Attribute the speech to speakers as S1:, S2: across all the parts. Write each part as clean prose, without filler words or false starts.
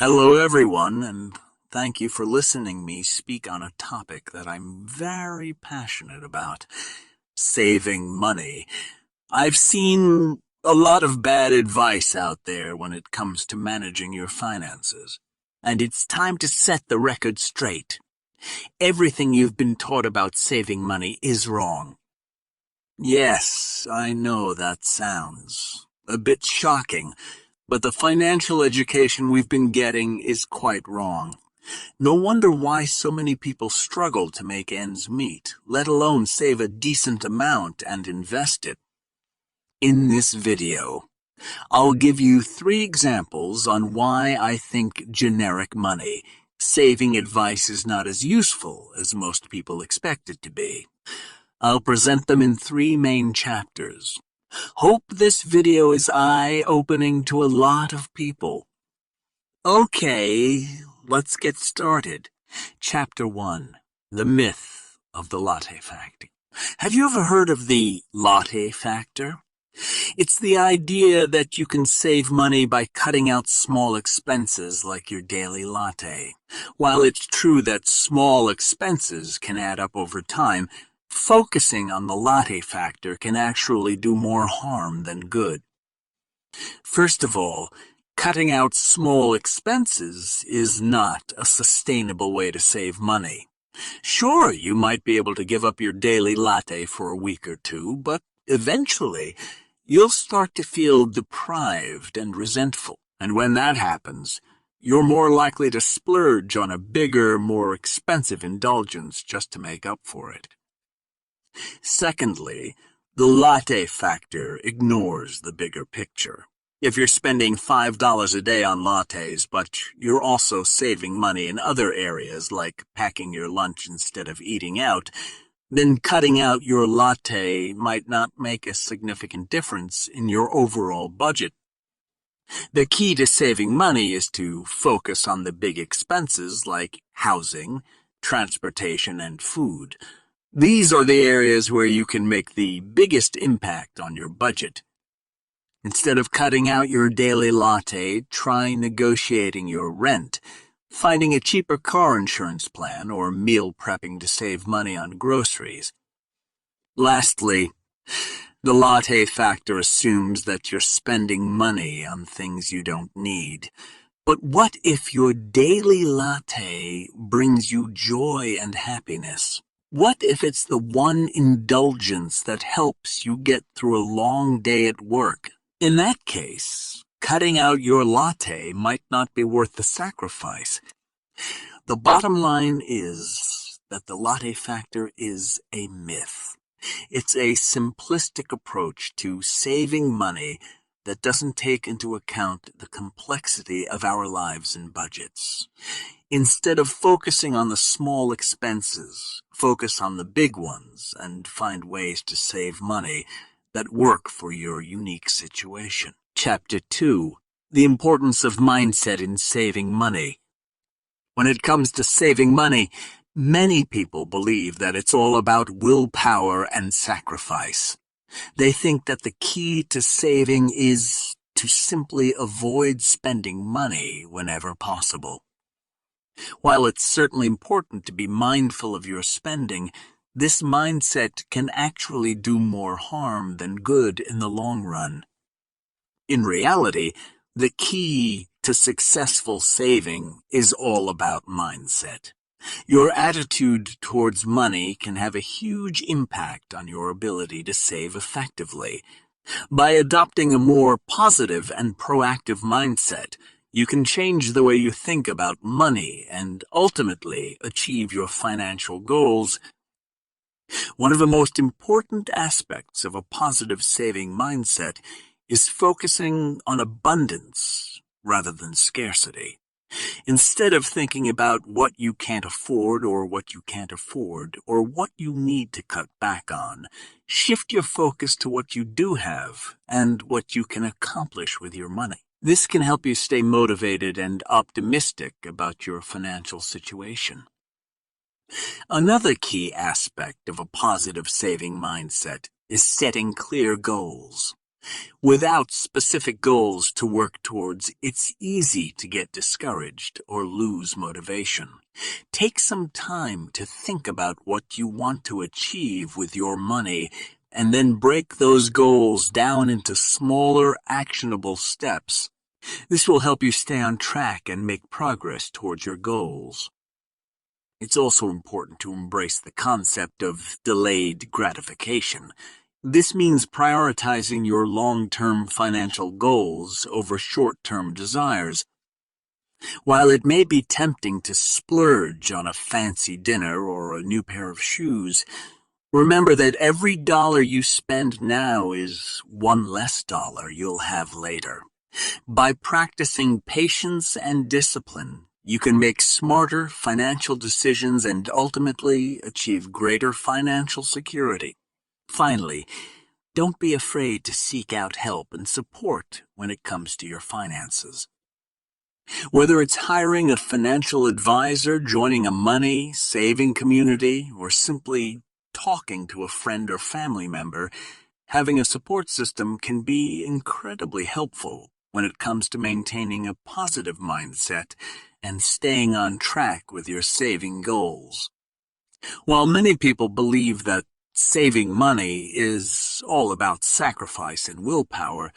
S1: Hello, everyone, and thank you for listening me speak on a topic that I'm very passionate about, saving money. I've seen a lot of bad advice out there when it comes to managing your finances, and it's time to set the record straight. Everything you've been taught about saving money is wrong. Yes, I know that sounds a bit shocking, but the financial education we've been getting is quite wrong. No wonder why so many people struggle to make ends meet, let alone save a decent amount and invest it. In this video, I'll give you 3 examples on why I think generic money saving advice is not as useful as most people expect it to be. I'll present them in 3 main chapters. Hope this video is eye-opening to a lot of people. Okay, let's get started. Chapter 1. The Myth of the Latte Factor. Have you ever heard of the latte factor? It's the idea that you can save money by cutting out small expenses like your daily latte. While it's true that small expenses can add up over time, focusing on the latte factor can actually do more harm than good. First of all, cutting out small expenses is not a sustainable way to save money. Sure, you might be able to give up your daily latte for a week or two, but eventually you'll start to feel deprived and resentful. And when that happens, you're more likely to splurge on a bigger, more expensive indulgence just to make up for it. Secondly, the latte factor ignores the bigger picture. If you're spending $5 a day on lattes, but you're also saving money in other areas like packing your lunch instead of eating out, then cutting out your latte might not make a significant difference in your overall budget. The key to saving money is to focus on the big expenses like housing, transportation, and food. These are the areas where you can make the biggest impact on your budget. Instead of cutting out your daily latte, try negotiating your rent, finding a cheaper car insurance plan, or meal prepping to save money on groceries. Lastly, the latte factor assumes that you're spending money on things you don't need. But what if your daily latte brings you joy and happiness? What if it's the one indulgence that helps you get through a long day at work? In that case, cutting out your latte might not be worth the sacrifice. The bottom line is that the latte factor is a myth. It's a simplistic approach to saving money that doesn't take into account the complexity of our lives and budgets. Instead of focusing on the small expenses, focus on the big ones and find ways to save money that work for your unique situation. Chapter 2. The Importance of Mindset in Saving Money. When it comes to saving money, many people believe that it's all about willpower and sacrifice. They think that the key to saving is to simply avoid spending money whenever possible. While it's certainly important to be mindful of your spending, this mindset can actually do more harm than good in the long run. In reality, the key to successful saving is all about mindset. Your attitude towards money can have a huge impact on your ability to save effectively. By adopting a more positive and proactive mindset, you can change the way you think about money and ultimately achieve your financial goals. One of the most important aspects of a positive saving mindset is focusing on abundance rather than scarcity. Instead of thinking about what you can't afford or what you can't afford or what you need to cut back on, shift your focus to what you do have and what you can accomplish with your money. This can help you stay motivated and optimistic about your financial situation. Another key aspect of a positive saving mindset is setting clear goals. Without specific goals to work towards, it's easy to get discouraged or lose motivation. Take some time to think about what you want to achieve with your money, and then break those goals down into smaller, actionable steps. This will help you stay on track and make progress towards your goals. It's also important to embrace the concept of delayed gratification. This means prioritizing your long-term financial goals over short-term desires. While it may be tempting to splurge on a fancy dinner or a new pair of shoes, remember that every dollar you spend now is one less dollar you'll have later. By practicing patience and discipline, you can make smarter financial decisions and ultimately achieve greater financial security. Finally, don't be afraid to seek out help and support when it comes to your finances. Whether it's hiring a financial advisor, joining a money-saving community, or simply talking to a friend or family member, having a support system can be incredibly helpful when it comes to maintaining a positive mindset and staying on track with your saving goals. While many people believe that saving money is all about sacrifice and willpower,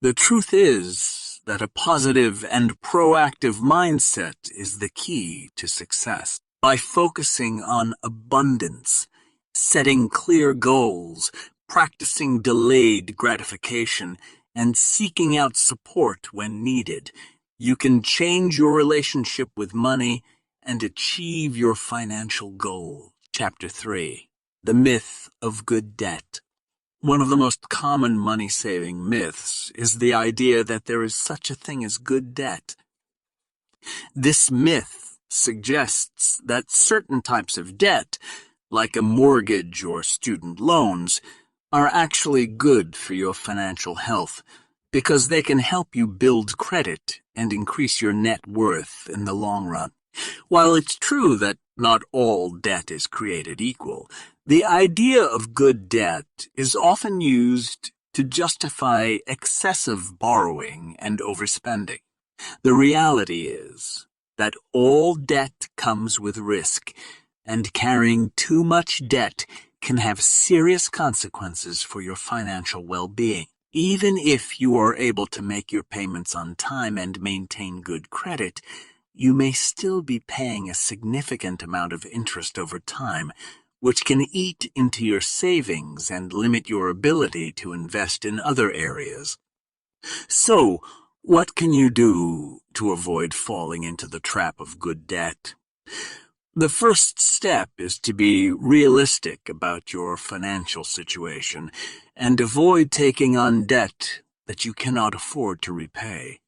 S1: the truth is that a positive and proactive mindset is the key to success. By focusing on abundance, setting clear goals, practicing delayed gratification, and seeking out support when needed, you can change your relationship with money and achieve your financial goals. Chapter 3. The Myth of Good Debt. One of the most common money-saving myths is the idea that there is such a thing as good debt. This myth suggests that certain types of debt, like a mortgage or student loans, are actually good for your financial health because they can help you build credit and increase your net worth in the long run. While it's true that not all debt is created equal, the idea of good debt is often used to justify excessive borrowing and overspending. The reality is that all debt comes with risk, and carrying too much debt can have serious consequences for your financial well-being. Even if you are able to make your payments on time and maintain good credit, you may still be paying a significant amount of interest over time, which can eat into your savings and limit your ability to invest in other areas. So, what can you do to avoid falling into the trap of good debt? The first step is to be realistic about your financial situation and avoid taking on debt that you cannot afford to repay.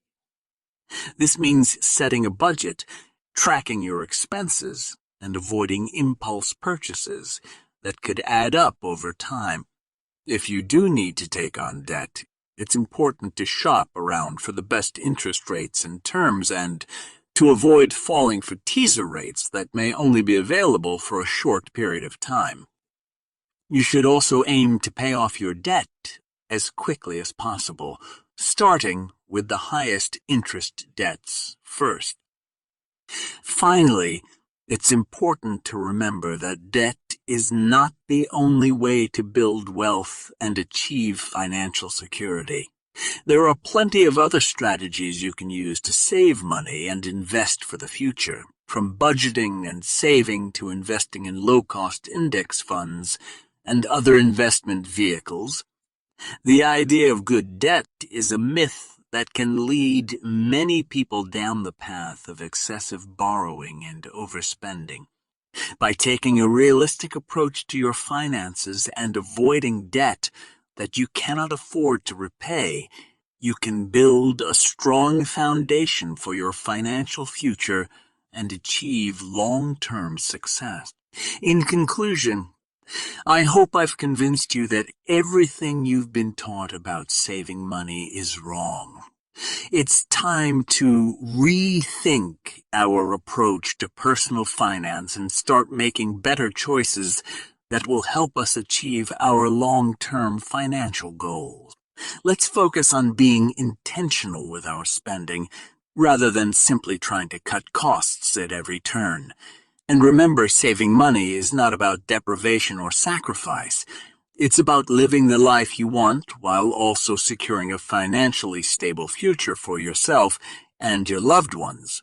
S1: This means setting a budget, tracking your expenses, and avoiding impulse purchases that could add up over time. If you do need to take on debt, it's important to shop around for the best interest rates and terms and to avoid falling for teaser rates that may only be available for a short period of time. You should also aim to pay off your debt as quickly as possible, starting with the highest interest debts first. Finally, it's important to remember that debt is not the only way to build wealth and achieve financial security. There are plenty of other strategies you can use to save money and invest for the future, from budgeting and saving to investing in low-cost index funds and other investment vehicles. The idea of good debt is a myth that can lead many people down the path of excessive borrowing and overspending. By taking a realistic approach to your finances and avoiding debt that you cannot afford to repay, you can build a strong foundation for your financial future and achieve long-term success. In conclusion, I hope I've convinced you that everything you've been taught about saving money is wrong. It's time to rethink our approach to personal finance and start making better choices that will help us achieve our long-term financial goals. Let's focus on being intentional with our spending, rather than simply trying to cut costs at every turn. And remember, saving money is not about deprivation or sacrifice. It's about living the life you want while also securing a financially stable future for yourself and your loved ones.